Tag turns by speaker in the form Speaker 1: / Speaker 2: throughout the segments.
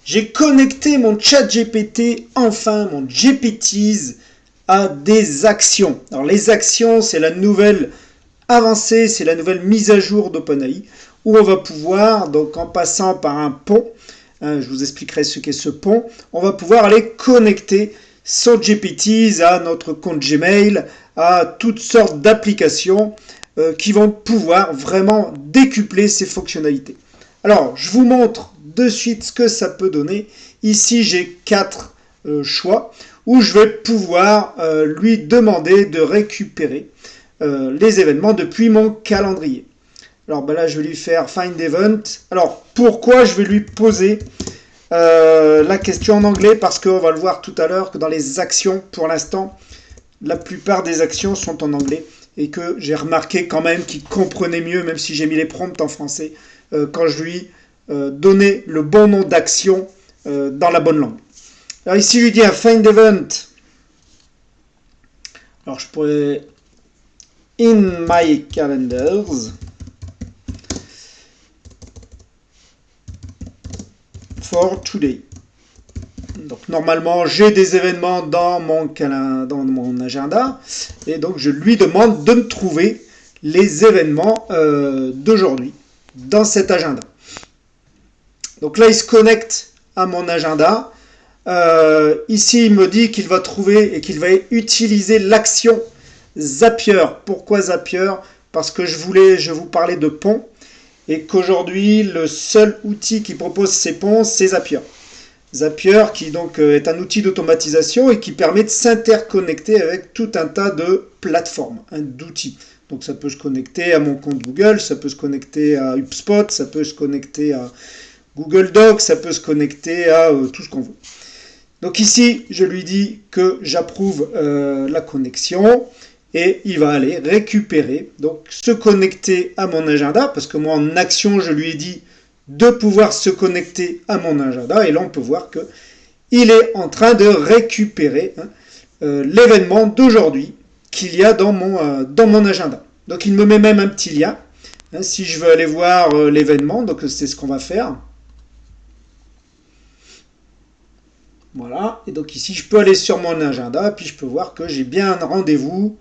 Speaker 1: J'ai connecté mon ChatGPT, enfin mon GPTs, à des actions. Alors les actions, c'est la nouvelle avancée, c'est la nouvelle mise à jour d'OpenAI, où on va pouvoir, donc en passant par un pont, je vous expliquerai ce qu'est ce pont, on va pouvoir aller connecter son GPTs à notre compte Gmail, à toutes sortes d'applications qui vont pouvoir vraiment décupler ses fonctionnalités. Alors, je vous montre de suite ce que ça peut donner. Ici, j'ai 4 choix où je vais pouvoir lui demander de récupérer les événements depuis mon calendrier. Alors ben là, je vais lui faire Find Event. Alors, pourquoi je vais lui poser la question en anglais? Parce qu'on va le voir tout à l'heure que dans les actions, pour l'instant, la plupart des actions sont en anglais et que j'ai remarqué quand même qu'il comprenait mieux, même si j'ai mis les prompts en français, quand je lui donnais le bon nom d'action dans la bonne langue. Alors ici, je lui dis un Find Event. Alors, je pourrais In my calendars for today. Donc normalement j'ai des événements dans mon agenda et donc je lui demande de me trouver les événements d'aujourd'hui dans cet agenda. Donc là il se connecte à mon agenda. Ici il me dit qu'il va trouver et qu'il va utiliser l'action Zapier. Pourquoi Zapier? Parce que je vous parlais de ponts et qu'aujourd'hui le seul outil qui propose ces ponts c'est Zapier. Zapier qui donc est un outil d'automatisation et qui permet de s'interconnecter avec tout un tas de plateformes, d'outils. Donc ça peut se connecter à mon compte Google, ça peut se connecter à HubSpot, ça peut se connecter à Google Docs, ça peut se connecter à tout ce qu'on veut. Donc ici, je lui dis que j'approuve la connexion et il va aller récupérer, donc se connecter à mon agenda, parce que moi en action, je lui ai dit de pouvoir se connecter à mon agenda et là on peut voir que il est en train de récupérer l'événement d'aujourd'hui qu'il y a dans mon agenda. Donc il me met même un petit lien si je veux aller voir l'événement, donc c'est ce qu'on va faire. Voilà, et donc ici je peux aller sur mon agenda puis je peux voir que j'ai bien un rendez-vous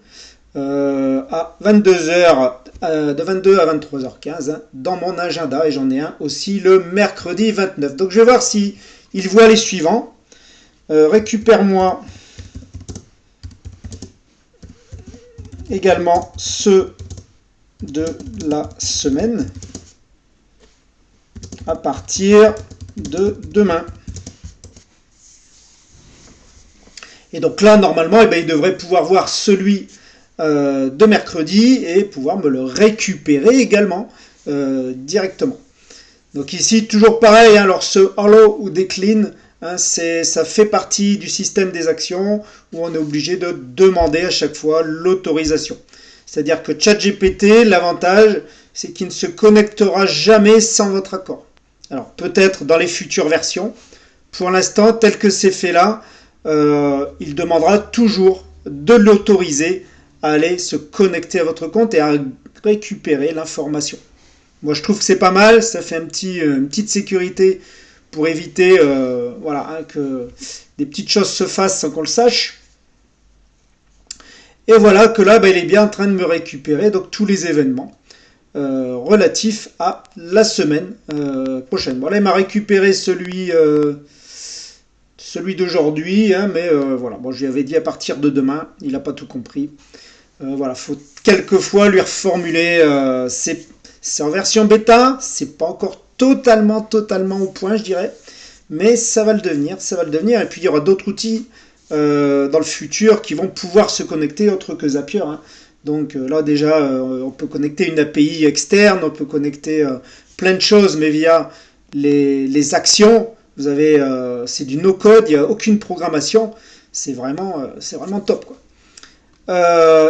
Speaker 1: à 22h, de 22 à 23h15 dans mon agenda et j'en ai un aussi le mercredi 29. Donc je vais voir si il voit les suivants. Récupère-moi également ceux de la semaine à partir de demain. Et donc là, normalement, il devrait pouvoir voir celui de mercredi et pouvoir me le récupérer également directement. Donc ici, toujours pareil, alors ce allow ou decline, ça fait partie du système des actions où on est obligé de demander à chaque fois l'autorisation. C'est-à-dire que ChatGPT, l'avantage, c'est qu'il ne se connectera jamais sans votre accord. Alors peut-être dans les futures versions, pour l'instant, tel que c'est fait là, il demandera toujours de l'autoriser à aller se connecter à votre compte et à récupérer l'information. Moi, je trouve que c'est pas mal, ça fait une petite sécurité pour éviter que des petites choses se fassent sans qu'on le sache. Et voilà que là, il est bien en train de me récupérer donc tous les événements relatifs à la semaine prochaine. Voilà, il m'a récupéré celui d'aujourd'hui, mais voilà, bon, je lui avais dit à partir de demain, il n'a pas tout compris. Voilà, faut quelquefois lui reformuler. C'est en version bêta, c'est pas encore totalement au point, je dirais, mais ça va le devenir, Et puis il y aura d'autres outils dans le futur qui vont pouvoir se connecter autre que Zapier. Donc là déjà, on peut connecter une API externe, on peut connecter plein de choses, mais via les actions. Vous avez, c'est du no-code, il n'y a aucune programmation, c'est vraiment top, quoi.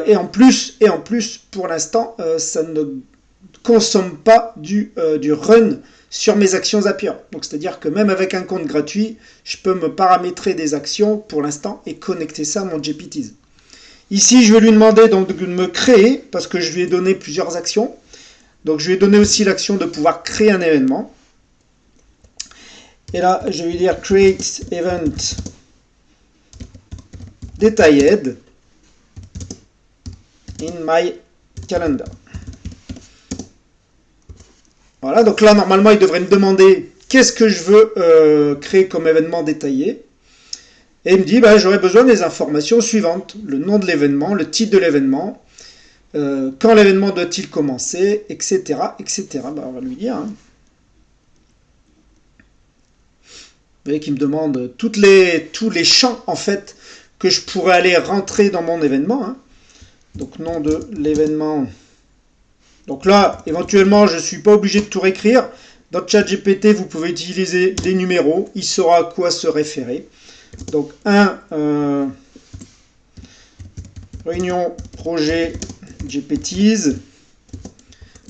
Speaker 1: Et en plus, pour l'instant, ça ne consomme pas du run sur mes actions Zapier. Donc c'est-à-dire que même avec un compte gratuit, je peux me paramétrer des actions pour l'instant et connecter ça à mon GPTs. Ici, je vais lui demander donc de me créer, parce que je lui ai donné plusieurs actions. Donc je lui ai donné aussi l'action de pouvoir créer un événement. Et là, je vais lui dire create event detailed in my calendar. Voilà, donc là, normalement, il devrait me demander qu'est-ce que je veux créer comme événement détaillé. Et il me dit, bah, j'aurais besoin des informations suivantes. Le nom de l'événement, le titre de l'événement, quand l'événement doit-il commencer, etc. etc. Bah, on va lui dire. Hein. Vous voyez qu'il me demande tous les champs, en fait, que je pourrais aller rentrer dans mon événement. Hein. Donc, nom de l'événement. Donc là, éventuellement, je ne suis pas obligé de tout réécrire. Dans ChatGPT, vous pouvez utiliser des numéros. Il saura à quoi se référer. Donc, réunion projet GPTs.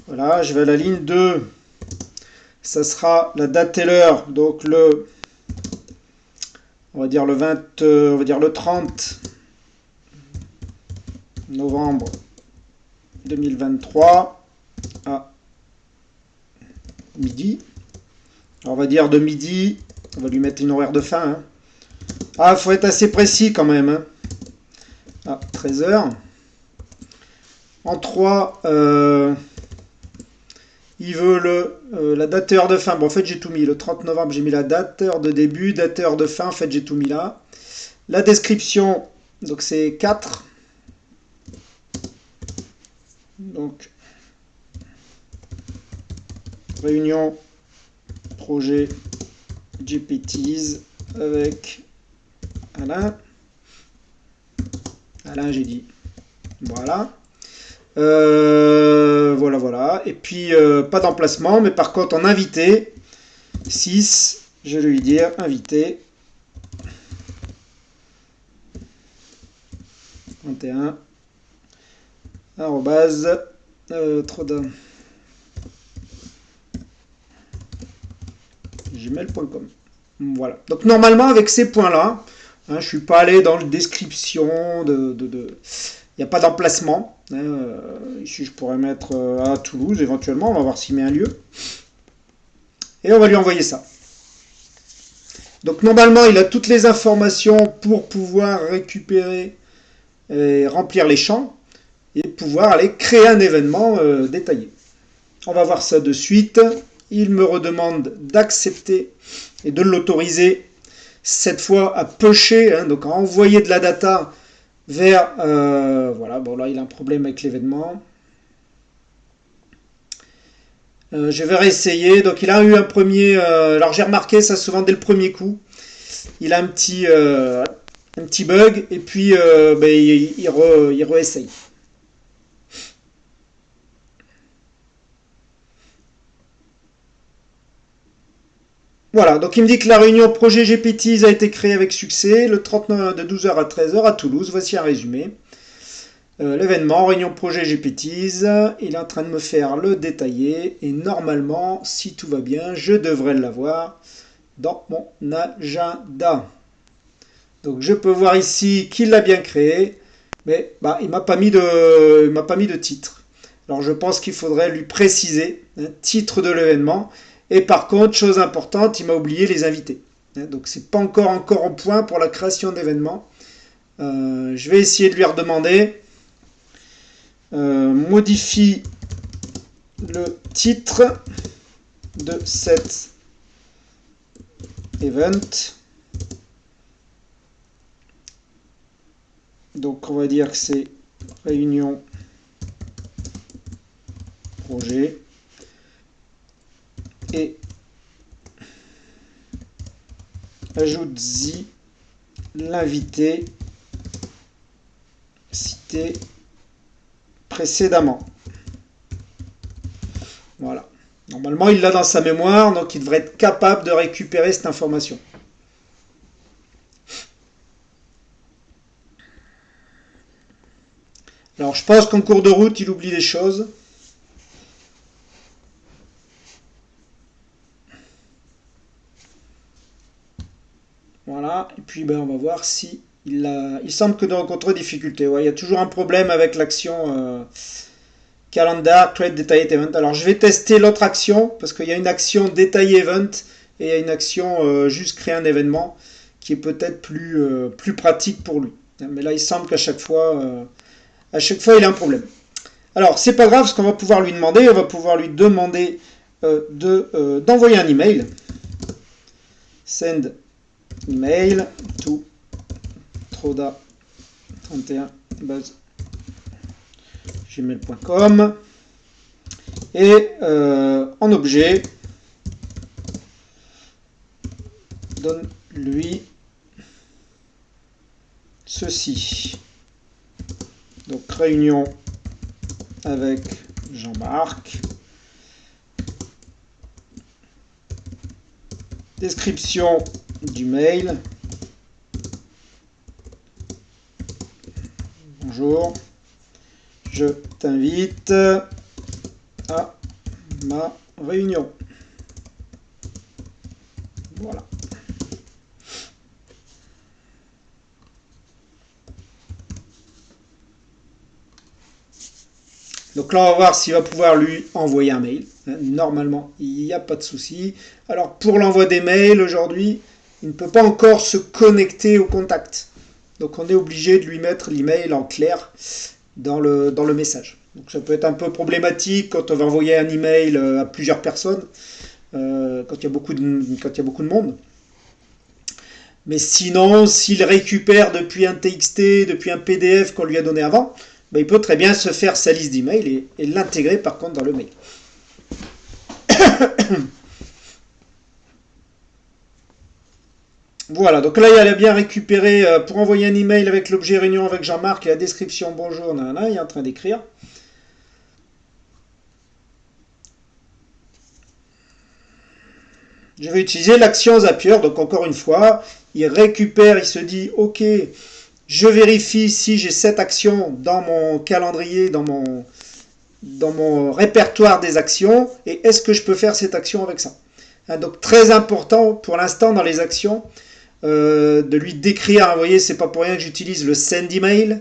Speaker 1: Voilà, je vais à la ligne 2. Ça sera la date et l'heure. Donc, on va dire le 30 novembre 2023 à midi. Alors, on va dire de midi. On va lui mettre une horaire de fin. Hein. Ah, il faut être assez précis quand même. Hein. Ah, 13h. En 3, il veut la date et heure de fin. Bon, en fait, j'ai tout mis. Le 30 novembre, j'ai mis la date, heure de début, date et heure de fin. En fait, j'ai tout mis là. La description, donc c'est 4. Donc, réunion, projet, GPTs avec Alain. Alain, j'ai dit. Voilà. Voilà. Et puis, pas d'emplacement, mais par contre, en invité, 6, je vais lui dire invité. 21. Arrobase. gmail.com. Voilà. Donc, normalement, avec ces points-là, hein, je ne suis pas allé dans la description il n'y a pas d'emplacement. Ici, je pourrais mettre à Toulouse, éventuellement. On va voir s'il met un lieu. Et on va lui envoyer ça. Donc, normalement, il a toutes les informations pour pouvoir récupérer et remplir les champs et pouvoir aller créer un événement détaillé. On va voir ça de suite. Il me redemande d'accepter et de l'autoriser cette fois à pusher, hein, donc à envoyer de la data vers... voilà, bon là il a un problème avec l'événement. Je vais réessayer. Donc il a eu un premier... alors j'ai remarqué ça souvent dès le premier coup. Il a un petit bug et puis il réessaye. Voilà, donc il me dit que la réunion projet GPTs a été créée avec succès le 30 novembre de 12h à 13h à Toulouse. Voici un résumé. L'événement, réunion projet GPTs, il est en train de me faire le détaillé et normalement, si tout va bien, je devrais l'avoir dans mon agenda. Donc je peux voir ici qu'il l'a bien créé, mais il m'a pas mis de titre. Alors je pense qu'il faudrait lui préciser un titre de l'événement. Et par contre, chose importante, il m'a oublié les invités. Donc c'est pas encore au point pour la création d'événements. Je vais essayer de lui redemander. Modifie le titre de cet event. Donc on va dire que c'est réunion projet. Et ajoute-y l'invité cité précédemment. Voilà. Normalement, il l'a dans sa mémoire, donc il devrait être capable de récupérer cette information. Alors, je pense qu'en cours de route, il oublie des choses. Voilà, et puis on va voir si il semble que de rencontrer des difficultés. Ouais, il y a toujours un problème avec l'action calendar, create detailed event. Alors je vais tester l'autre action, parce qu'il y a une action detail event et il y a une action juste créer un événement qui est peut-être plus pratique pour lui. Mais là, il semble qu'à chaque fois, il a un problème. Alors, c'est pas grave, ce qu'on va pouvoir lui demander, on va pouvoir lui demander d'envoyer un email. Send email to troda31@gmail.com et en objet, donne-lui ceci. Donc, réunion avec Jean-Marc. Description du mail. Bonjour, je t'invite à ma réunion. Voilà. Donc là, on va voir s'il va pouvoir lui envoyer un mail. Normalement, il n'y a pas de souci. Alors, pour l'envoi des mails, aujourd'hui, il ne peut pas encore se connecter au contact. Donc, on est obligé de lui mettre l'email en clair dans le message. Donc, ça peut être un peu problématique quand on va envoyer un email à plusieurs personnes, quand il y a beaucoup de monde. Mais sinon, s'il récupère depuis un TXT, depuis un PDF qu'on lui a donné avant, ben, il peut très bien se faire sa liste d'emails et l'intégrer par contre dans le mail. Voilà, donc là, il a bien récupéré pour envoyer un email avec l'objet réunion avec Jean-Marc et la description bonjour, nanana, il est en train d'écrire. Je vais utiliser l'action Zapier, donc encore une fois, il récupère, il se dit, ok, je vérifie si j'ai cette action dans mon calendrier, dans mon répertoire des actions, et est-ce que je peux faire cette action avec ça. Donc très important pour l'instant dans les actions, de lui décrire, vous voyez, c'est pas pour rien que j'utilise le send email,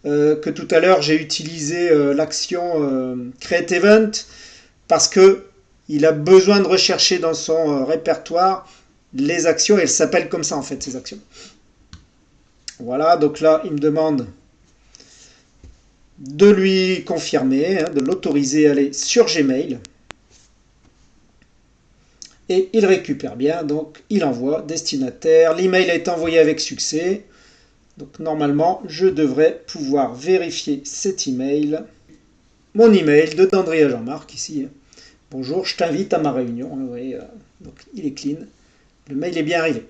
Speaker 1: que tout à l'heure j'ai utilisé l'action create event, parce que il a besoin de rechercher dans son répertoire les actions, et elles s'appellent comme ça en fait, ces actions. Voilà, donc là, il me demande de lui confirmer, de l'autoriser à aller sur Gmail. Et il récupère bien, donc il envoie destinataire. L'email a été envoyé avec succès. Donc normalement, je devrais pouvoir vérifier cet email. Mon email de Dandry à Jean-Marc, ici. Bonjour, je t'invite à ma réunion. Vous voyez, donc il est clean. Le mail est bien arrivé.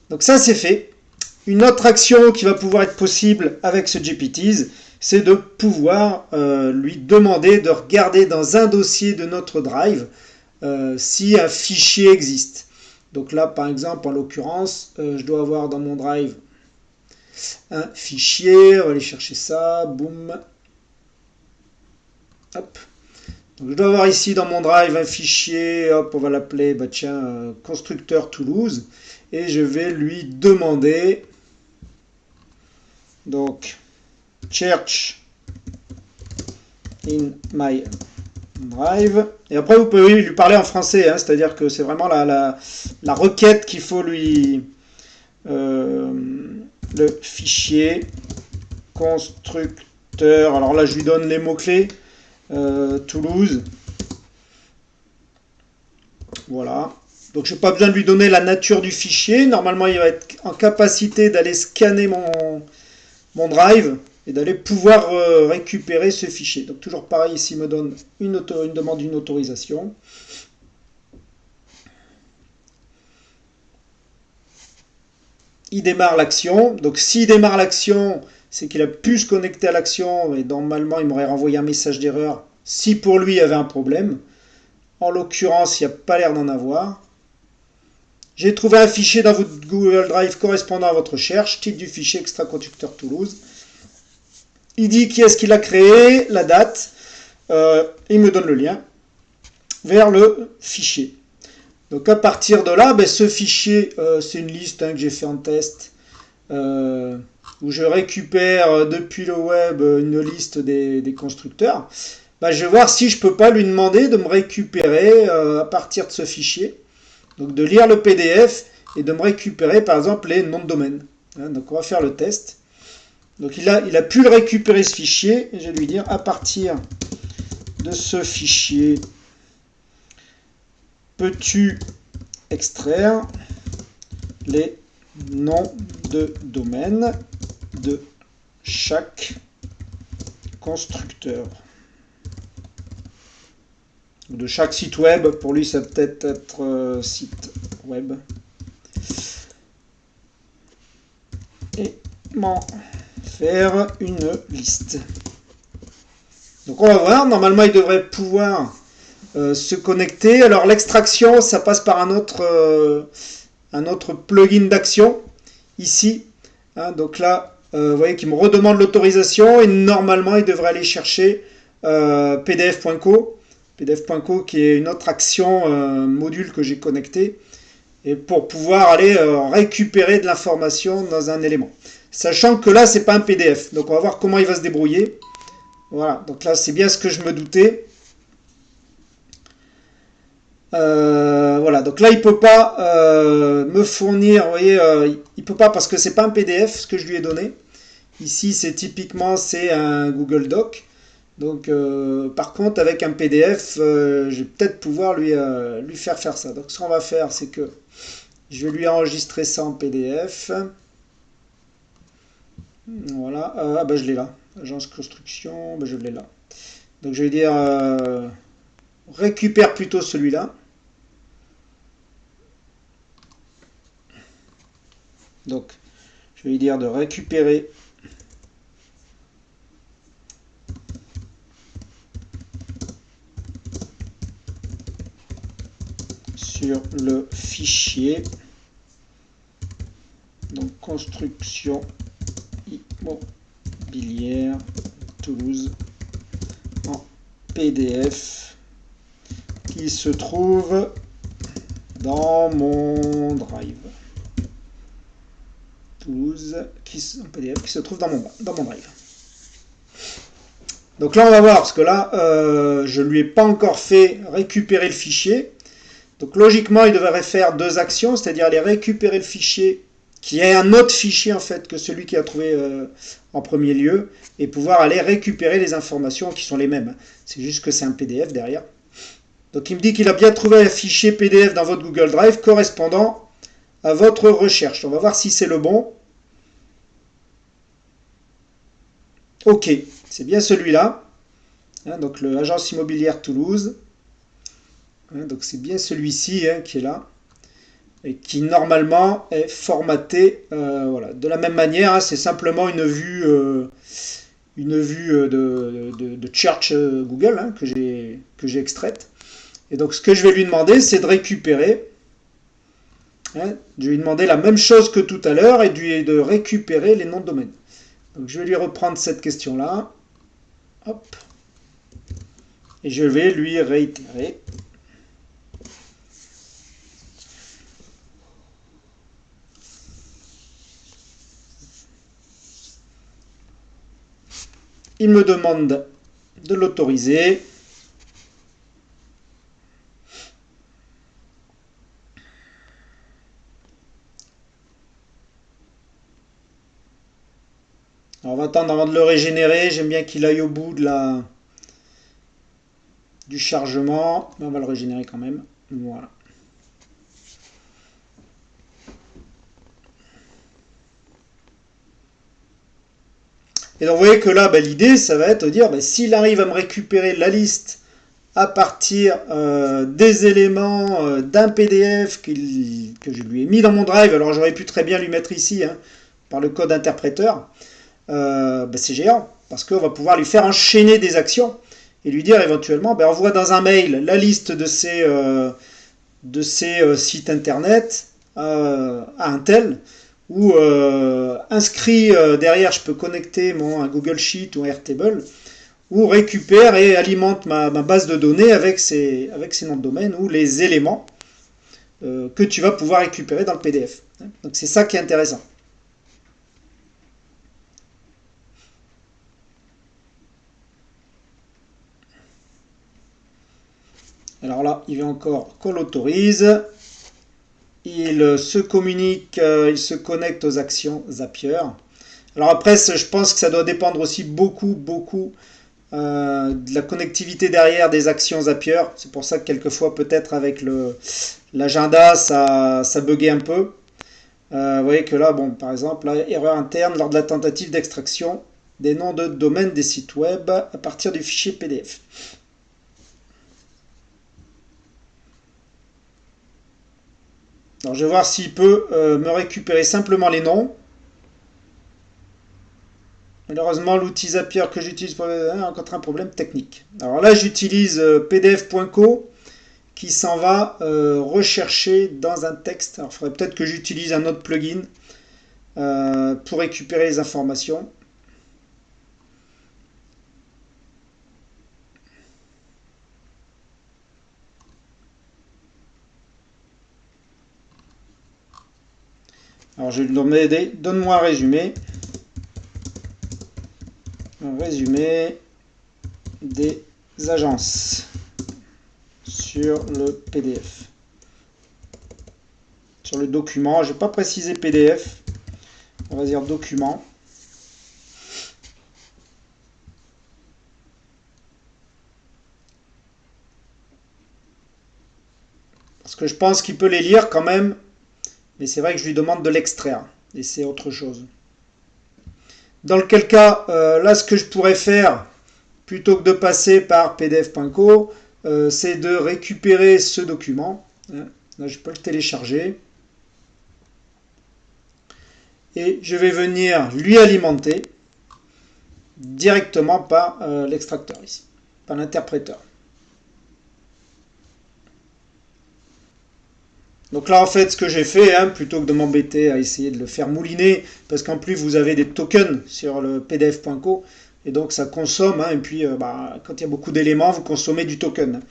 Speaker 1: Donc ça, c'est fait. Une autre action qui va pouvoir être possible avec ce GPTs, c'est de pouvoir lui demander de regarder dans un dossier de notre Drive si un fichier existe. Donc là, par exemple, en l'occurrence, je dois avoir dans mon Drive un fichier. On va aller chercher ça. Boum. Hop. Donc je dois avoir ici dans mon Drive un fichier. Hop, on va l'appeler, bah tiens, constructeur Toulouse. Et je vais lui demander... Donc, search in my drive. Et après, vous pouvez lui parler en français, hein, c'est-à-dire que c'est vraiment la requête qu'il faut lui... le fichier constructeur. Alors là, je lui donne les mots-clés. Toulouse. Voilà. Donc, je n'ai pas besoin de lui donner la nature du fichier. Normalement, il va être en capacité d'aller scanner mon drive et d'aller pouvoir récupérer ce fichier. Donc toujours pareil, ici il me donne une demande d'une autorisation. Il démarre l'action. Donc s'il démarre l'action, c'est qu'il a pu se connecter à l'action et normalement il m'aurait renvoyé un message d'erreur si pour lui il y avait un problème. En l'occurrence, il n'y a pas l'air d'en avoir. J'ai trouvé un fichier dans votre Google Drive correspondant à votre recherche, titre du fichier extraconducteur Toulouse. Il dit qui est-ce qu'il a créé, la date, il me donne le lien vers le fichier. Donc à partir de là, ben, ce fichier, c'est une liste que j'ai fait en test, où je récupère depuis le web une liste des constructeurs. Ben, je vais voir si je ne peux pas lui demander de me récupérer à partir de ce fichier donc de lire le PDF et de me récupérer par exemple les noms de domaine. Donc on va faire le test. Donc il a pu le récupérer ce fichier, et je vais lui dire à partir de ce fichier, peux-tu extraire les noms de domaine de chaque constructeur, de chaque site web. Pour lui, ça peut être site web. Et m'en faire une liste. Donc on va voir, normalement il devrait pouvoir se connecter. Alors l'extraction, ça passe par un autre plugin d'action, ici. Donc là, vous voyez qu'il me redemande l'autorisation, et normalement il devrait aller chercher pdf.co, pdf.co qui est une autre action module que j'ai connecté, et pour pouvoir aller récupérer de l'information dans un élément. Sachant que là, c'est pas un PDF. Donc, on va voir comment il va se débrouiller. Voilà. Donc là, c'est bien ce que je me doutais. Voilà. Donc là, il peut pas me fournir. Vous voyez, il peut pas parce que c'est pas un PDF ce que je lui ai donné. Ici, c'est un Google Doc. Donc, par contre, avec un PDF, je vais peut-être pouvoir lui faire ça. Donc, ce qu'on va faire, c'est que je vais lui enregistrer ça en PDF. Voilà, je l'ai là. Agence construction, je l'ai là. Donc je vais dire récupère plutôt celui-là. Donc je vais lui dire de récupérer sur le fichier. Donc construction immobilière Toulouse en PDF qui se trouve dans mon drive. Toulouse en PDF qui se trouve dans mon drive. Donc là on va voir, parce que là je ne lui ai pas encore fait récupérer le fichier. Donc logiquement il devrait faire deux actions, c'est-à-dire aller récupérer le fichier qui est un autre fichier en fait que celui qu'il a trouvé en premier lieu, et pouvoir aller récupérer les informations qui sont les mêmes. C'est juste que c'est un PDF derrière. Donc il me dit qu'il a bien trouvé un fichier PDF dans votre Google Drive correspondant à votre recherche. On va voir si c'est le bon. Ok, c'est bien celui-là. Donc l'agence immobilière Toulouse. Donc c'est bien celui-ci qui est là, et qui normalement est formaté voilà, de la même manière. C'est simplement une vue de Search Google que j'ai extraite. Et donc ce que je vais lui demander, c'est de récupérer. Je vais lui demander la même chose que tout à l'heure, et de récupérer les noms de domaine. Donc je vais lui reprendre cette question-là. Hop. Et je vais lui réitérer. Il me demande de l'autoriser. Alors on va attendre avant de le régénérer. J'aime bien qu'il aille au bout du chargement. Mais on va le régénérer quand même. Voilà. Et donc vous voyez que là, l'idée, ça va être de dire, s'il arrive à me récupérer la liste à partir des éléments d'un PDF que je lui ai mis dans mon drive, alors j'aurais pu très bien lui mettre ici, par le code interpréteur, c'est géant, parce qu'on va pouvoir lui faire enchaîner des actions, et lui dire éventuellement, envoie dans un mail la liste de ces sites internet à un tel, ou inscrit derrière, je peux connecter un Google Sheet ou un Airtable, ou récupère et alimente ma base de données avec ces noms de domaine ou les éléments que tu vas pouvoir récupérer dans le PDF. Donc c'est ça qui est intéressant. Alors là, il veut encore qu'on l'autorise. il se communique, il se connecte aux actions Zapier. Alors après, je pense que ça doit dépendre aussi beaucoup de la connectivité derrière des actions Zapier. C'est pour ça que quelquefois, peut-être avec l'agenda, ça buguait un peu. Vous voyez que là, bon, par exemple, là, erreur interne lors de la tentative d'extraction des noms de domaine des sites web à partir du fichier PDF. Alors, je vais voir s'il peut me récupérer simplement les noms. Malheureusement, l'outil Zapier que j'utilise pour rencontre un problème technique. Alors là, j'utilise pdf.co qui s'en va rechercher dans un texte. Alors, il faudrait peut-être que j'utilise un autre plugin pour récupérer les informations. Alors, je vais lui demander, donne-moi un résumé. Un résumé des agences sur le PDF. Sur le document, je n'ai pas précisé PDF, on va dire document. Parce que je pense qu'il peut les lire quand même, mais c'est vrai que je lui demande de l'extraire, et c'est autre chose. Dans lequel cas, là ce que je pourrais faire, plutôt que de passer par pdf.co, c'est de récupérer ce document. Là, je peux le télécharger. Et je vais venir lui alimenter directement par l'extracteur ici, par l'interpréteur. Donc là, en fait, ce que j'ai fait, plutôt que de m'embêter à essayer de le faire mouliner, parce qu'en plus, vous avez des tokens sur le pdf.co, et donc ça consomme, et puis quand il y a beaucoup d'éléments, vous consommez du token.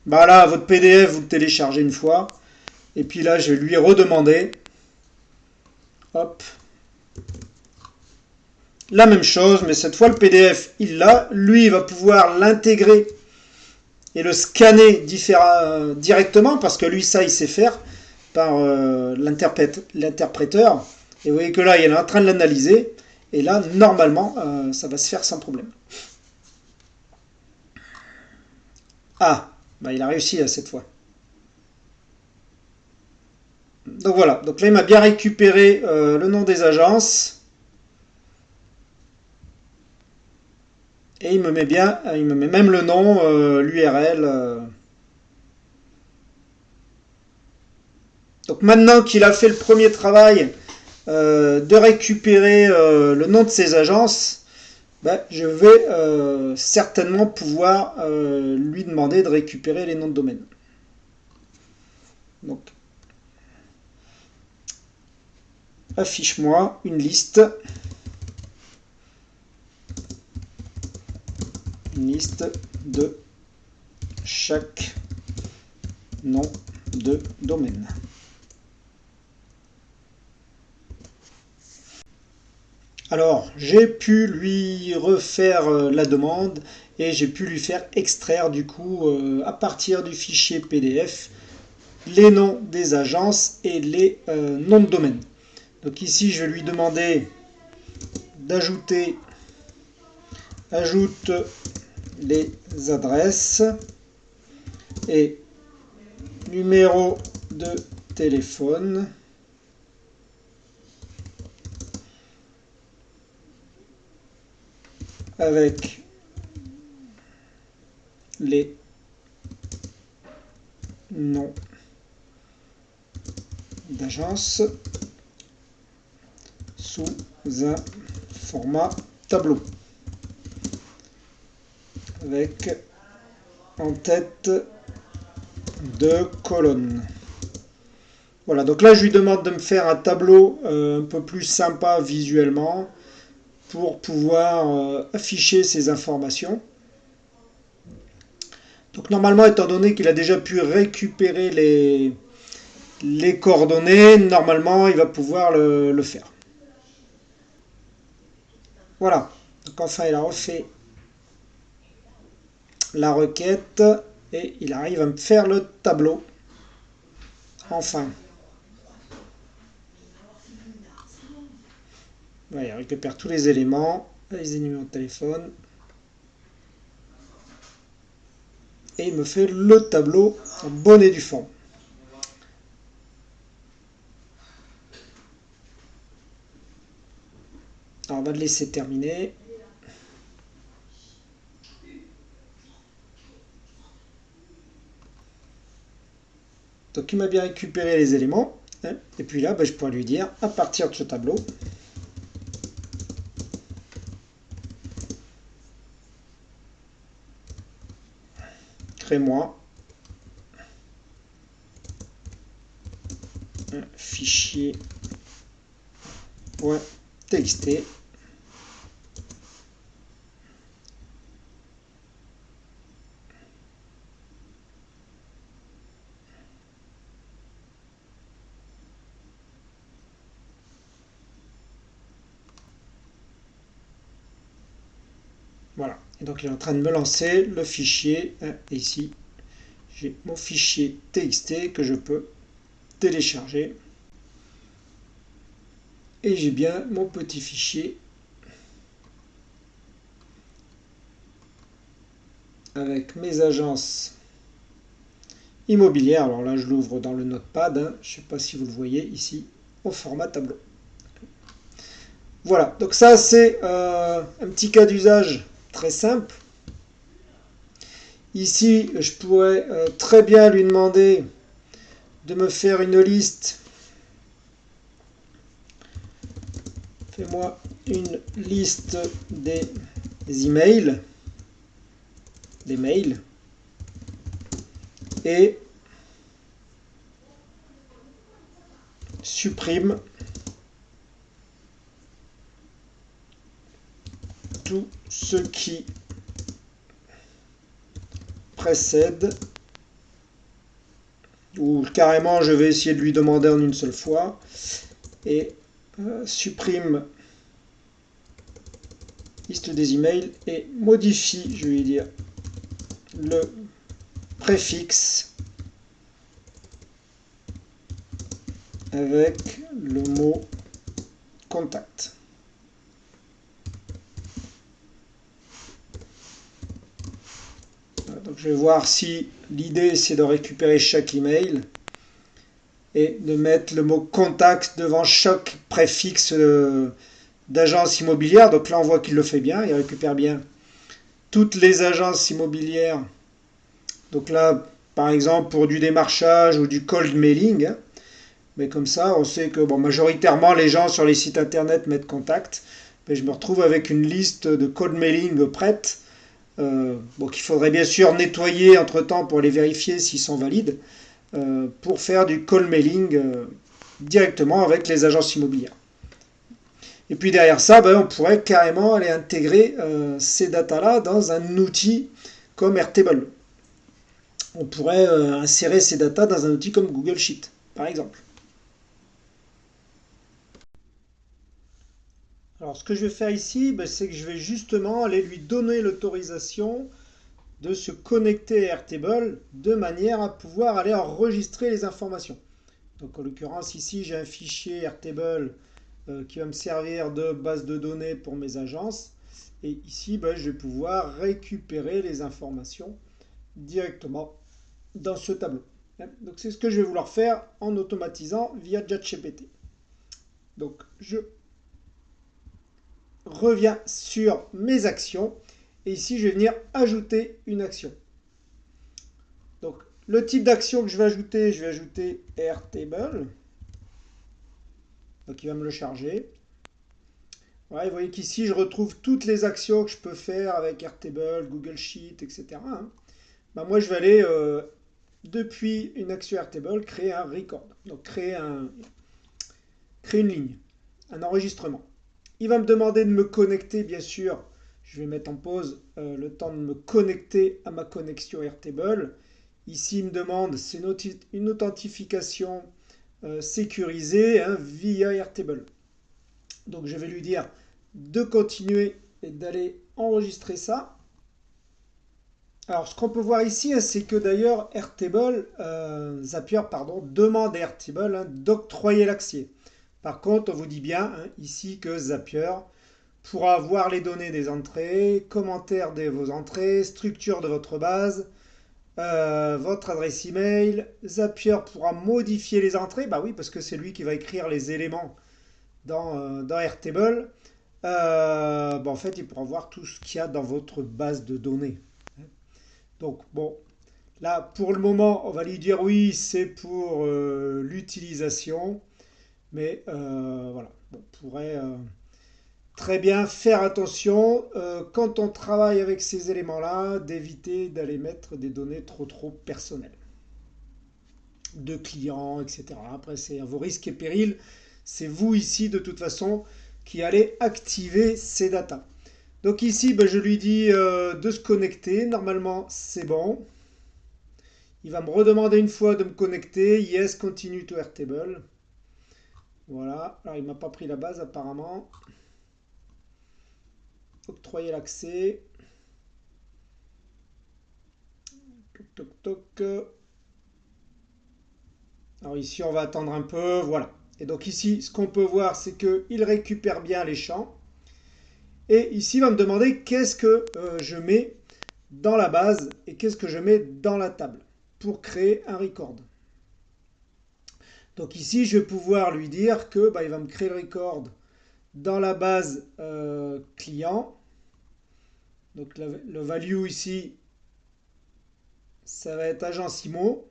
Speaker 1: Là, votre PDF, vous le téléchargez une fois, et puis là, je vais lui redemander, hop, la même chose, mais cette fois, le PDF, il l'a, lui, il va pouvoir l'intégrer et le scanner directement, parce que lui, ça, il sait faire, par l'interpréteur. Et vous voyez que là, il est en train de l'analyser. Et là, normalement, ça va se faire sans problème. Ah, il a réussi cette fois. Donc voilà. Donc là, il m'a bien récupéré le nom des agences. Et il me met même le nom, l'URL. Donc maintenant qu'il a fait le premier travail de récupérer le nom de ces agences, je vais certainement pouvoir lui demander de récupérer les noms de domaine. Donc, affiche-moi une liste. Une liste de chaque nom de domaine. Alors, j'ai pu lui refaire la demande et j'ai pu lui faire extraire du coup à partir du fichier PDF les noms des agences et les noms de domaine. Donc ici, je vais lui demander d'ajouter ajoute les adresses et numéro de téléphone. Avec les noms d'agence sous un format tableau avec en tête de colonne. Voilà, donc là je lui demande de me faire un tableau un peu plus sympa visuellement pour pouvoir afficher ces informations. Donc normalement, étant donné qu'il a déjà pu récupérer les coordonnées, normalement il va pouvoir le faire. Voilà, donc enfin il a refait la requête et il arrive à me faire le tableau. Enfin. Voilà, il récupère tous les éléments, les numéros de téléphone. Et il me fait le tableau en bonne et due forme. Alors on va le laisser terminer. Donc il m'a bien récupéré les éléments. Hein, et puis là, je pourrais lui dire, à partir de ce tableau, crée-moi un fichier .txt voilà. Et donc il est en train de me lancer le fichier. Hein, et ici, j'ai mon fichier txt que je peux télécharger. Et j'ai bien mon petit fichier avec mes agences immobilières. Alors là, je l'ouvre dans le notepad. Hein, je ne sais pas si vous le voyez ici, au format tableau. Voilà, donc ça c'est un petit cas d'usage très simple. Ici, je pourrais très bien lui demander de me faire une liste. Fais-moi une liste des emails, des mails, et supprime tout ce qui précède, ou carrément je vais essayer de lui demander en une seule fois, et supprime liste des emails et modifie, je vais dire, le préfixe avec le mot contact. Donc je vais voir si l'idée c'est de récupérer chaque email et de mettre le mot contact devant chaque préfixe d'agence immobilière. Donc là on voit qu'il le fait bien, il récupère bien toutes les agences immobilières. Donc là par exemple pour du démarchage ou du cold mailing, hein, mais comme ça on sait que majoritairement les gens sur les sites internet mettent contact, mais je me retrouve avec une liste de cold mailing prête. Qu'il faudrait bien sûr nettoyer entre temps pour les vérifier s'ils sont valides, pour faire du cold mailing directement avec les agences immobilières. Et puis derrière ça, on pourrait carrément aller intégrer ces datas-là dans un outil comme Airtable. On pourrait insérer ces datas dans un outil comme Google Sheet, par exemple. Alors ce que je vais faire ici, c'est que je vais justement aller lui donner l'autorisation de se connecter à Airtable de manière à pouvoir aller enregistrer les informations. Donc en l'occurrence ici j'ai un fichier Airtable qui va me servir de base de données pour mes agences. Et ici je vais pouvoir récupérer les informations directement dans ce tableau. Donc c'est ce que je vais vouloir faire en automatisant via ChatGPT. Donc je reviens sur mes actions et ici je vais venir ajouter une action. Donc le type d'action que je vais ajouter Airtable. Donc il va me le charger. Voilà, vous voyez qu'ici je retrouve toutes les actions que je peux faire avec Airtable, Google Sheet, etc. Hein. Moi je vais aller depuis une action Airtable créer un record. Donc créer une ligne, un enregistrement. Il va me demander de me connecter, bien sûr. Je vais mettre en pause le temps de me connecter à ma connexion Airtable. Ici, il me demande, c'est une authentification sécurisée via Airtable. Donc, je vais lui dire de continuer et d'aller enregistrer ça. Alors, ce qu'on peut voir ici, c'est que d'ailleurs, Airtable, Zapier, demande à Airtable d'octroyer l'accès. Par contre, on vous dit bien hein, ici que Zapier pourra voir les données des entrées, commentaires de vos entrées, structure de votre base, votre adresse email. Zapier pourra modifier les entrées, bah oui, parce que c'est lui qui va écrire les éléments dans Airtable. En fait, il pourra voir tout ce qu'il y a dans votre base de données. Donc, bon, là, pour le moment, on va lui dire oui, c'est pour l'utilisation. Mais voilà, on pourrait très bien faire attention quand on travaille avec ces éléments-là, d'éviter d'aller mettre des données trop personnelles de clients, etc. Après, c'est à vos risques et périls. C'est vous ici, de toute façon, qui allez activer ces datas. Donc ici, ben, je lui dis de se connecter. Normalement, c'est bon. Il va me redemander une fois de me connecter. Yes, continue to Airtable. Voilà. Alors, il m'a pas pris la base apparemment. Octroyer l'accès. Toc, toc, toc. Alors ici, on va attendre un peu. Voilà. Et donc ici, ce qu'on peut voir, c'est qu'il récupère bien les champs. Et ici, il va me demander qu'est-ce que je mets dans la base et qu'est-ce que je mets dans la table pour créer un record. Donc ici, je vais pouvoir lui dire que il va me créer le record dans la base client. Donc le value ici, ça va être agent Simo.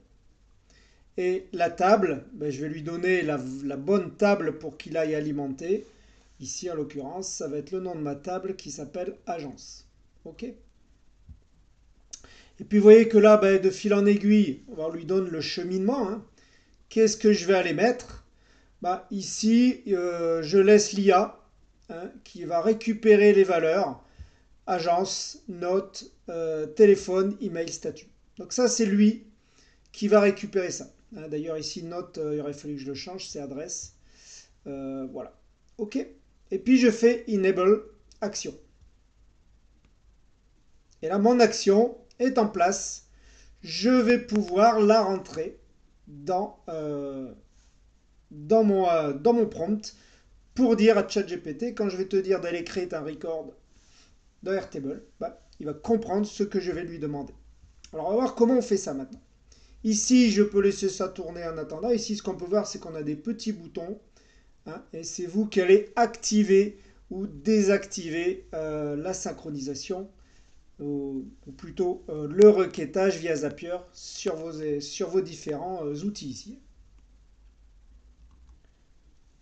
Speaker 1: Et la table, je vais lui donner la bonne table pour qu'il aille alimenter. Ici, en l'occurrence, ça va être le nom de ma table qui s'appelle agence. OK. Et puis, vous voyez que là, de fil en aiguille, on lui donne le cheminement. Hein. Qu'est-ce que je vais aller mettre ici, je laisse l'IA hein, qui va récupérer les valeurs. Agence, note, téléphone, email, statut. Donc ça, c'est lui qui va récupérer ça. Hein, d'ailleurs, ici, note, il aurait fallu que je le change, c'est adresse. Voilà. OK. Et puis, je fais enable action. Et là, mon action est en place. Je vais pouvoir la rentrer dans mon prompt pour dire à ChatGPT, quand je vais te dire d'aller créer un record dans Airtable, il va comprendre ce que je vais lui demander. Alors, on va voir comment on fait ça maintenant. Ici, je peux laisser ça tourner en attendant. Ici, ce qu'on peut voir, c'est qu'on a des petits boutons. Hein, et c'est vous qui allez activer ou désactiver la synchronisation, ou plutôt le requêtage via Zapier sur vos différents outils ici.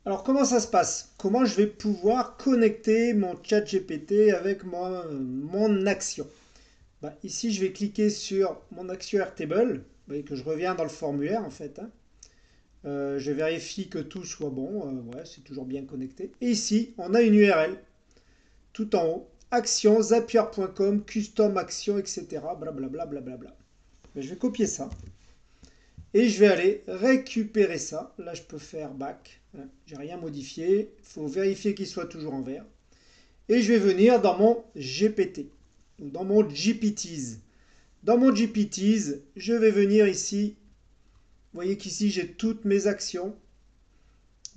Speaker 1: Alors, comment ça se passe? Comment je vais pouvoir connecter mon chat GPT avec mon action? Ici, je vais cliquer sur mon action Airtable. Vous voyez que je reviens dans le formulaire en fait. Hein. Je vérifie que tout soit bon. Ouais, c'est toujours bien connecté. Et ici, on a une URL tout en haut. Action, zapier.com, custom action, etc. Blablabla. Blablabla. Je vais copier ça. Et je vais aller récupérer ça. Là, je peux faire back. Hein, j'ai rien modifié. Il faut vérifier qu'il soit toujours en vert. Et je vais venir dans mon GPT. Ou dans mon GPTs. Dans mon GPTs, je vais venir ici. Vous voyez qu'ici, j'ai toutes mes actions.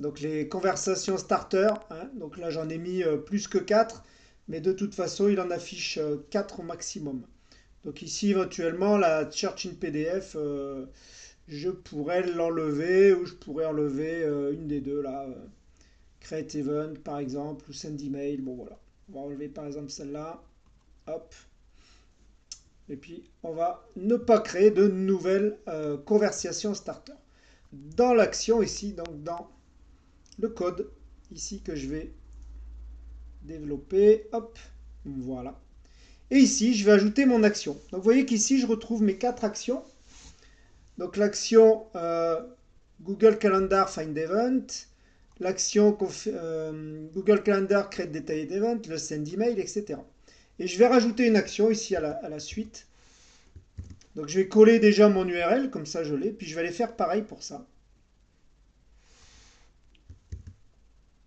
Speaker 1: Donc les conversations starter. Hein, donc là, j'en ai mis plus que 4. Mais de toute façon, il en affiche 4 au maximum. Donc ici, éventuellement, la search in PDF, je pourrais l'enlever ou je pourrais enlever une des deux là. Create event par exemple ou send email. Bon voilà. On va enlever par exemple celle-là. Hop. Et puis, on va ne pas créer de nouvelles conversations starter. Dans l'action ici, donc dans le code ici que je vais développer. Hop. Voilà. Et ici, je vais ajouter mon action. Donc, vous voyez qu'ici, je retrouve mes 4 actions. Donc, l'action Google Calendar Find Event, l'action Google Calendar Create Detailed Event, le Send Email, etc. Et je vais rajouter une action ici à la suite. Donc, je vais coller déjà mon URL, comme ça je l'ai. Puis, je vais aller faire pareil pour ça.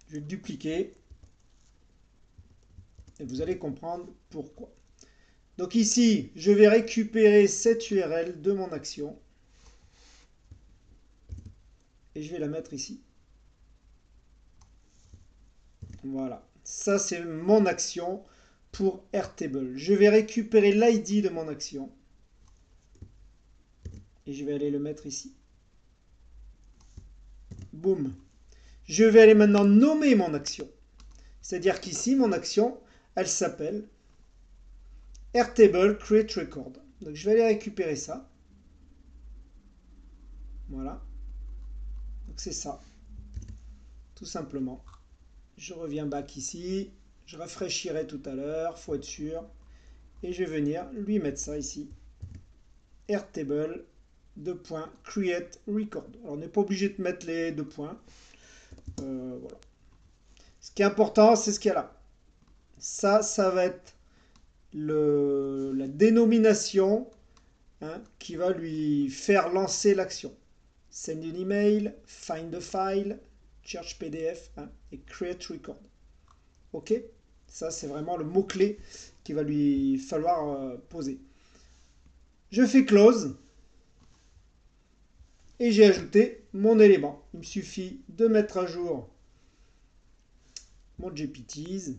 Speaker 1: Je vais le dupliquer. Et vous allez comprendre pourquoi. Donc ici, je vais récupérer cette URL de mon action. Et je vais la mettre ici. Voilà, ça c'est mon action pour Airtable. Je vais récupérer l'ID de mon action et je vais aller le mettre ici. Boum. Je vais aller maintenant nommer mon action. C'est-à-dire qu'ici, mon action, elle s'appelle Airtable Create Record. Donc je vais aller récupérer ça. Voilà. Donc c'est ça. Tout simplement. Je reviens back ici. Je rafraîchirai tout à l'heure. Faut être sûr. Et je vais venir lui mettre ça ici. Airtable, create record. Alors on n'est pas obligé de mettre les deux points. Voilà. Ce qui est important, c'est ce qu'il y a là. Ça va être la dénomination qui va lui faire lancer l'action. Send an email, find a file, cherche PDF et create record. Ok? Ça, c'est vraiment le mot-clé qu'il va lui falloir poser. Je fais close et j'ai ajouté mon élément. Il me suffit de mettre à jour mon GPTs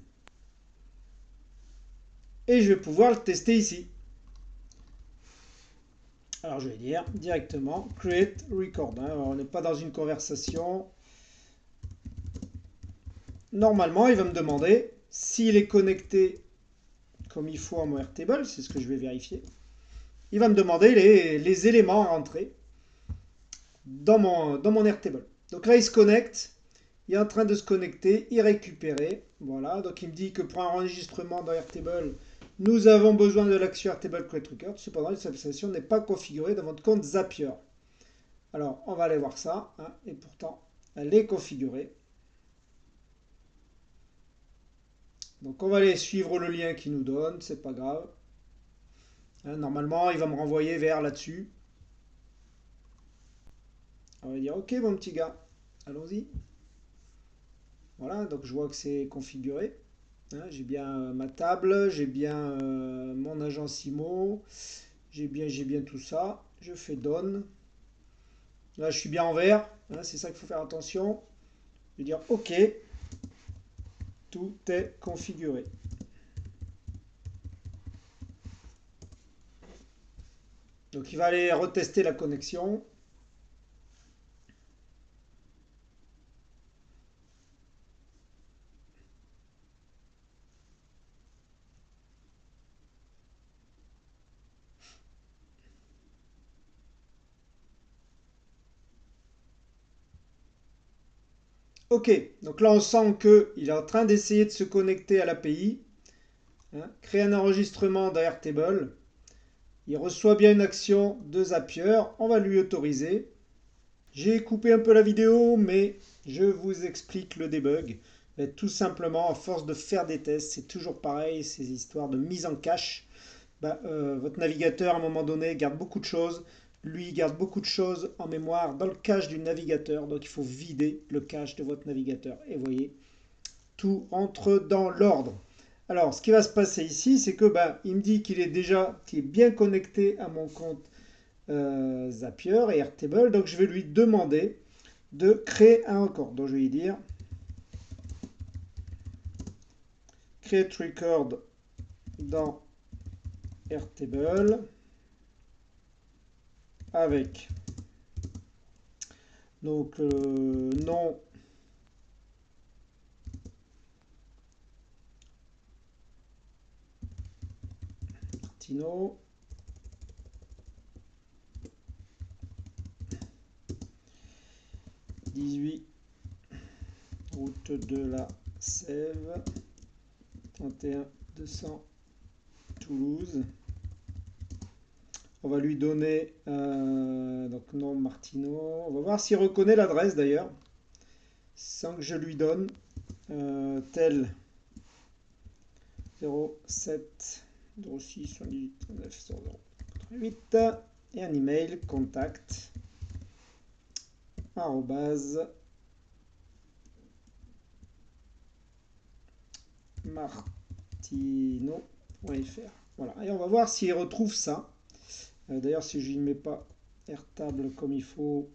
Speaker 1: et je vais pouvoir le tester ici. Alors je vais dire directement create record. On n'est pas dans une conversation. Normalement, il va me demander s'il est connecté comme il faut à mon Airtable. C'est ce que je vais vérifier. Il va me demander les éléments à rentrer dans mon Airtable. Donc là, il se connecte. Il est en train de se connecter, y récupérer. Voilà, donc il me dit que pour un enregistrement dans Airtable, nous avons besoin de l'action Airtable Create Record. Cependant, cette application n'est pas configurée dans votre compte Zapier. Alors, on va aller voir ça. Et pourtant, elle est configurée. Donc, on va aller suivre le lien qu'il nous donne. C'est pas grave. Normalement, il va me renvoyer vers là-dessus. On va dire, ok, mon petit gars, allons-y. Voilà, donc je vois que c'est configuré. J'ai bien ma table, j'ai bien mon agence IMO, j'ai bien tout ça. Je fais Done. Là, je suis bien en vert, c'est ça qu'il faut faire attention. Je vais dire OK, tout est configuré. Donc, il va aller retester la connexion. Ok, donc là on sent qu'il est en train d'essayer de se connecter à l'API. Créer un enregistrement d'Airtable. Il reçoit bien une action de Zapier. On va lui autoriser. J'ai coupé un peu la vidéo, mais je vous explique le debug. Tout simplement, à force de faire des tests, c'est toujours pareil, ces histoires de mise en cache. Votre navigateur, à un moment donné, garde beaucoup de choses. Lui, il garde beaucoup de choses en mémoire dans le cache du navigateur. Donc, il faut vider le cache de votre navigateur. Et vous voyez, tout entre dans l'ordre. Alors, ce qui va se passer ici, c'est que il me dit qu'il est bien connecté à mon compte Zapier et Airtable. Donc, je vais lui demander de créer un record. Donc, je vais lui dire create record dans Airtable avec donc nom Martino, « 18 route de la Sève, 31 200 Toulouse. On va lui donner donc nom Martino. On va voir s'il reconnaît l'adresse d'ailleurs, sans que je lui donne tel 07 06 78 9 88 et un email contact @martino.fr. Voilà, et on va voir s'il retrouve ça. D'ailleurs, si je ne mets pas Airtable comme il faut,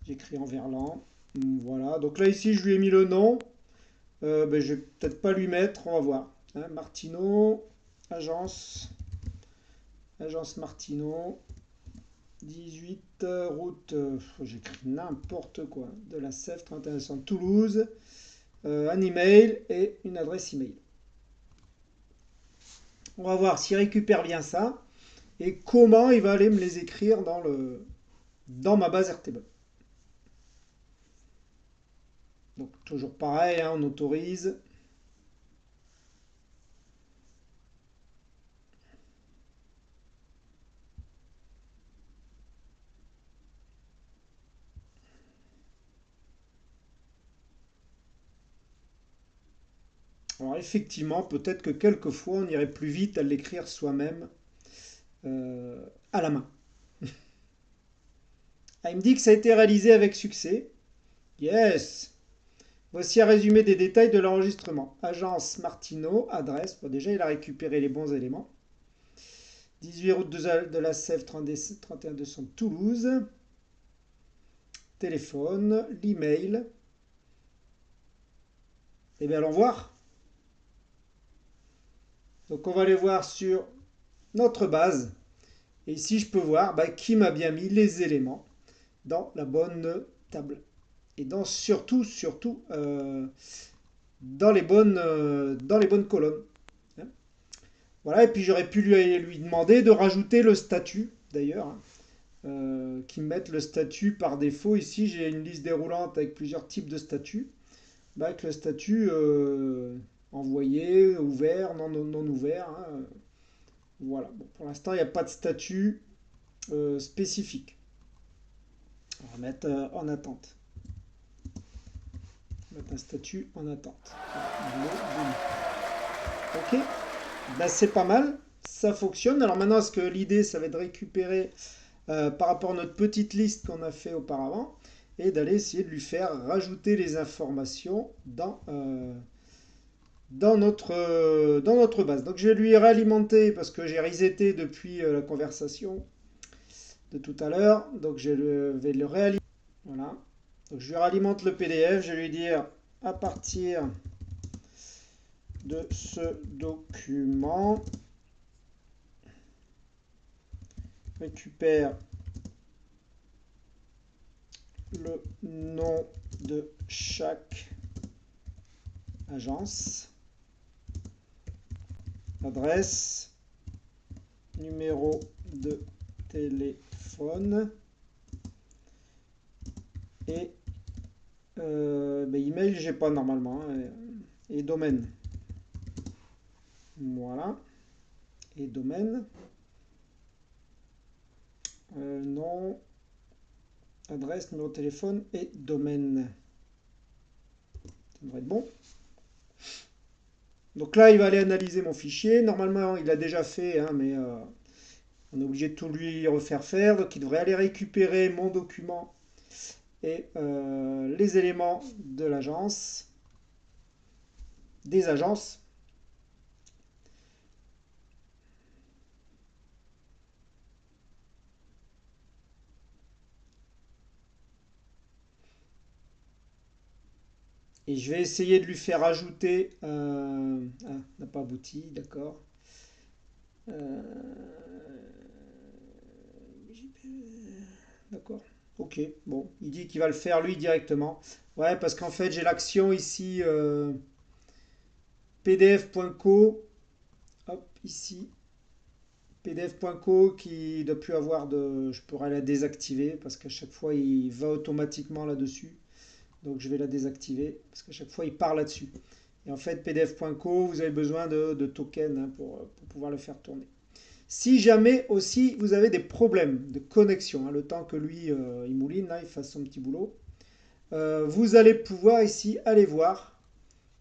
Speaker 1: j'écris en verlan. Voilà, donc là ici je lui ai mis le nom. Ben, je vais peut-être pas lui mettre, on va voir. Hein, Martino, agence, agence Martino, 18 route, j'écris n'importe quoi, de la Sèvre, 3100 Toulouse, un email et une adresse email. On va voir s'il récupère bien ça et comment il va aller me les écrire dans ma base Airtable. Donc toujours pareil, hein, on autorise. Alors effectivement, peut-être que quelquefois on irait plus vite à l'écrire soi-même à la main. Ah, il me dit que ça a été réalisé avec succès. Yes. Voici un résumé des détails de l'enregistrement. Agence Martineau, adresse. Bon, déjà, il a récupéré les bons éléments. 18 route de la Sèvre, 31200 Toulouse. Téléphone, l'email. Eh bien, allons voir. Donc, on va aller voir sur notre base. Et ici, je peux voir qui m'a bien mis les éléments dans la bonne table. Et surtout, dans les bonnes colonnes. Hein. Voilà, et puis j'aurais pu lui demander de rajouter le statut, d'ailleurs, hein, qui me mette le statut par défaut. Ici, j'ai une liste déroulante avec plusieurs types de statuts. Avec le statut envoyé, ouvert, non ouvert. Hein. Voilà, bon, pour l'instant, il n'y a pas de statut spécifique. On va mettre en attente. On va mettre un statut en attente. Ok, ben, c'est pas mal, ça fonctionne. Alors maintenant, est-ce que l'idée, ça va être de récupérer par rapport à notre petite liste qu'on a fait auparavant et d'aller essayer de lui faire rajouter les informations dans notre base. Donc je vais lui réalimenter parce que j'ai reseté depuis la conversation de tout à l'heure. Donc vais le réalimenter. Voilà. Donc je lui réalimente le PDF. Je vais lui dire à partir de ce document, récupère le nom de chaque agence, adresse, numéro de téléphone et email, j'ai pas normalement, hein, et domaine. Voilà, et domaine. Nom, adresse, numéro de téléphone et domaine. Ça devrait être bon. Donc là, il va aller analyser mon fichier. Normalement, il a déjà fait, hein, mais on est obligé de tout lui refaire faire. Donc il devrait aller récupérer mon document et les éléments de l'agence, des agences. Et je vais essayer de lui faire ajouter... Ah, n'a pas abouti, d'accord. Euh, D'accord. Ok, bon, il dit qu'il va le faire lui directement. Ouais, parce qu'en fait, j'ai l'action ici, pdf.co, hop, ici, pdf.co qui ne doit plus avoir de... Je pourrais la désactiver parce qu'à chaque fois, il va automatiquement là-dessus. Donc, je vais la désactiver parce qu'à chaque fois, il part là-dessus. Et en fait, pdf.co, vous avez besoin de tokens hein, pour pouvoir le faire tourner. Si jamais aussi vous avez des problèmes de connexion, hein, le temps que lui, il mouline, là, il fasse son petit boulot, vous allez pouvoir ici aller voir,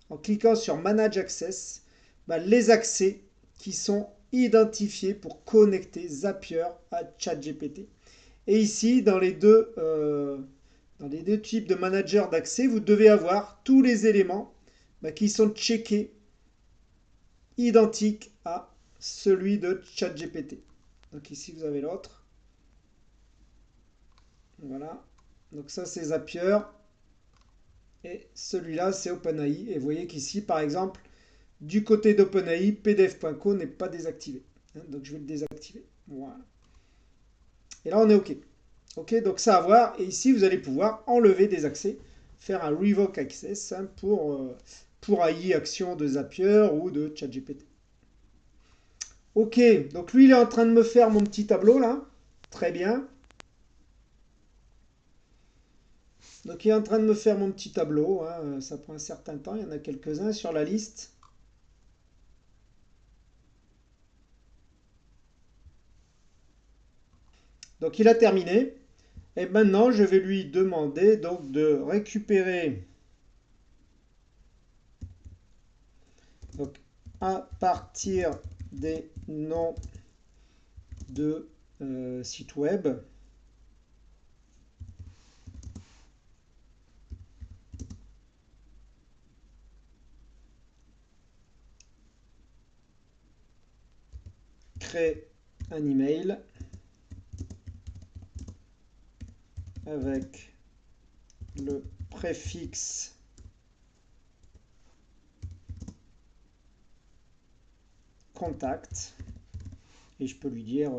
Speaker 1: en cliquant sur Manage Access, les accès qui sont identifiés pour connecter Zapier à ChatGPT. Et ici, dans les deux types de managers d'accès, vous devez avoir tous les éléments qui sont checkés, identiques à celui de ChatGPT. Donc ici, vous avez l'autre. Voilà. Donc ça, c'est Zapier. Et celui-là, c'est OpenAI. Et vous voyez qu'ici, par exemple, du côté d'OpenAI, pdf.co n'est pas désactivé. Donc je vais le désactiver. Voilà. Et là, on est OK. OK, donc ça à voir. Et ici, vous allez pouvoir enlever des accès, faire un revoke access pour AI action de Zapier ou de ChatGPT. OK, donc lui, il est en train de me faire mon petit tableau là. Très bien. Donc il est en train de me faire mon petit tableau. Hein. Ça prend un certain temps. Il y en a quelques-uns sur la liste. Donc il a terminé. Et maintenant, je vais lui demander donc de récupérer donc, à partir des noms de sites web. Créer un email avec le préfixe contact et je peux lui dire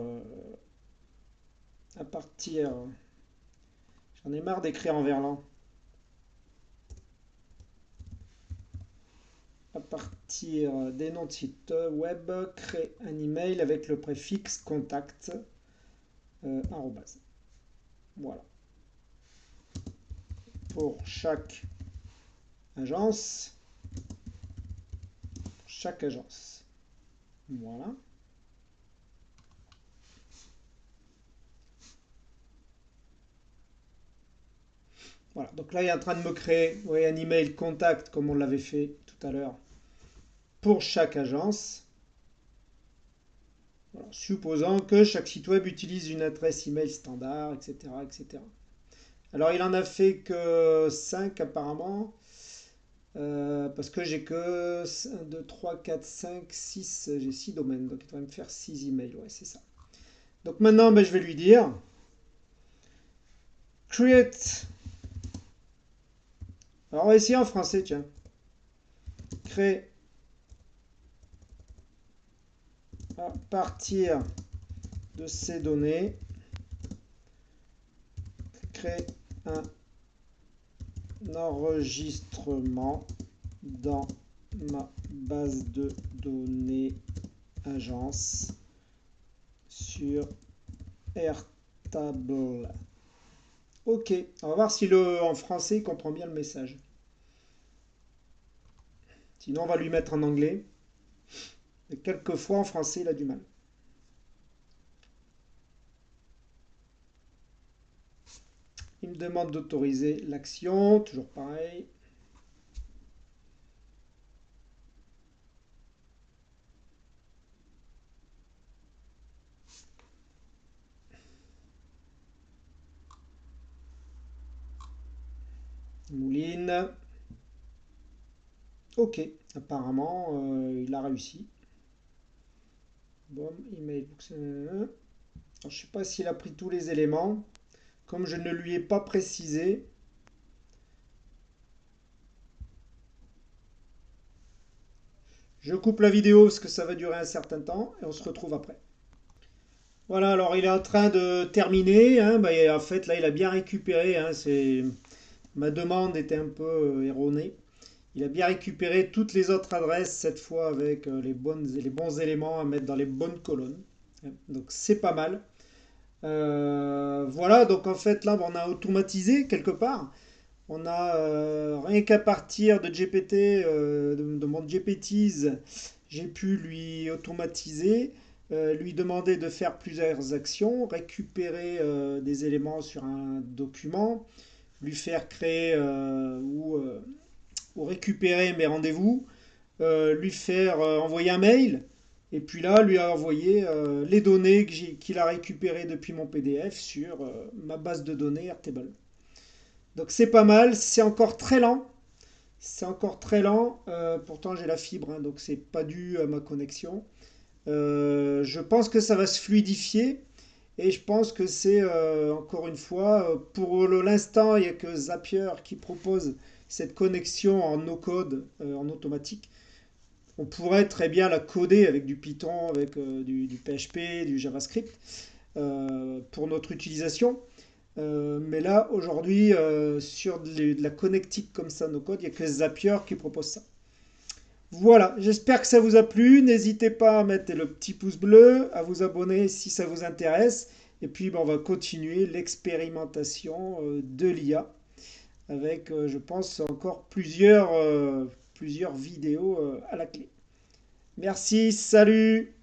Speaker 1: à partir, j'en ai marre d'écrire en verlan, à partir des noms de sites web, créer un email avec le préfixe contact arrobase. Voilà. Pour chaque agence. Voilà. Voilà. Donc là, il est en train de me créer un email contact comme on l'avait fait tout à l'heure pour chaque agence. Voilà. Supposant que chaque site web utilise une adresse email standard, etc., etc. Alors, il en a fait que 5 apparemment. Parce que j'ai que 1, 2, 3, 4, 5, 6, j'ai 6 domaines, donc il devrait me faire 6 emails, ouais, c'est ça. Donc maintenant, je vais lui dire create. Alors on va essayer en français, tiens. Crée à partir de ces données, crée un enregistrement dans ma base de données agence sur Airtable. Ok, on va voir si en français il comprend bien le message. Sinon, on va lui mettre en anglais. Et quelquefois, en français, il a du mal. Il me demande d'autoriser l'action. Toujours pareil. Mouline. Ok, apparemment, il a réussi. Bon, email. Alors, je ne sais pas s'il a pris tous les éléments. Comme je ne lui ai pas précisé. Je coupe la vidéo parce que ça va durer un certain temps et on se retrouve après. Voilà, alors il est en train de terminer. Hein, en fait, là, il a bien récupéré. Hein, ma demande était un peu erronée. Il a bien récupéré toutes les autres adresses, cette fois avec les bons éléments à mettre dans les bonnes colonnes. Donc c'est pas mal. Voilà, donc en fait là on a automatisé quelque part. On a rien qu'à partir de GPT, de mon GPTs, j'ai pu lui automatiser, lui demander de faire plusieurs actions, récupérer des éléments sur un document, lui faire créer ou récupérer mes rendez-vous, lui faire envoyer un mail, et puis là, lui envoyer les données qu'il a récupérées depuis mon PDF sur ma base de données Airtable. Donc c'est pas mal, c'est encore très lent. C'est encore très lent, pourtant j'ai la fibre, hein, donc c'est pas dû à ma connexion. Je pense que ça va se fluidifier Et je pense que c'est, encore une fois, pour l'instant, il n'y a que Zapier qui propose cette connexion en no-code, en automatique. On pourrait très bien la coder avec du Python, avec du PHP, du JavaScript pour notre utilisation. Mais là, aujourd'hui, sur de la connectique comme ça, no code, il n'y a que Zapier qui propose ça. Voilà, j'espère que ça vous a plu. N'hésitez pas à mettre le petit pouce bleu, à vous abonner si ça vous intéresse. Et puis, ben, on va continuer l'expérimentation de l'IA avec, je pense, encore plusieurs vidéos à la clé. Merci, salut!